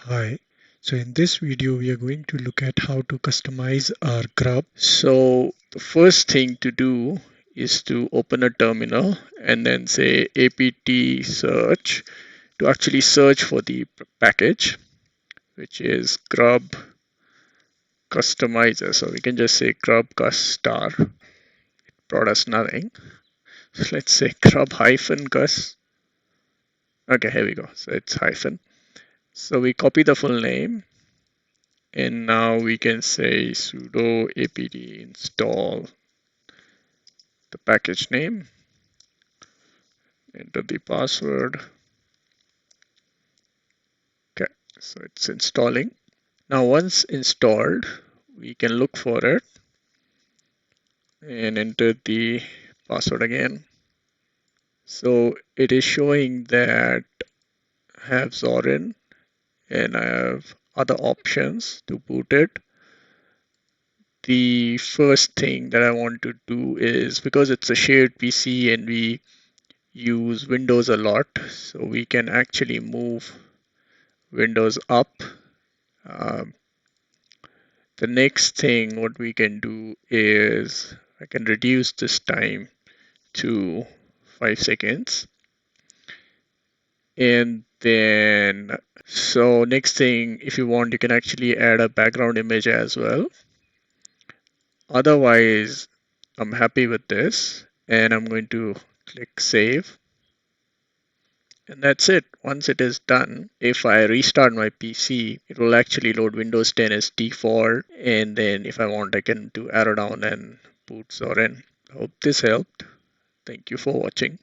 Hi, so in this video we are going to look at how to customize our Grub. So the first thing to do is to open a terminal and then say apt search to actually search for the package, which is Grub customizer. So we can just say Grub star. It brought us nothing. So let's say Grub hyphen cus. Okay, here we go. So it's hyphen. So we copy the full name. And now we can say sudo apt install the package name, enter the password. Okay, so it's installing. Now once installed, we can look for it and enter the password again. So it is showing that I have Zorin and I have other options to boot it. The first thing that I want to do is, because it's a shared PC and we use Windows a lot, so we can actually move Windows up. Um, the next thing what we can do is I can reduce this time to 5 seconds. And then, so next thing, if you want, you can actually add a background image as well. Otherwise, I'm happy with this and I'm going to click save. And that's it. Once it is done, if I restart my PC, it will actually load Windows 10 as default. And then if I want, I can do arrow down and boot Zorin. Hope this helped. Thank you for watching.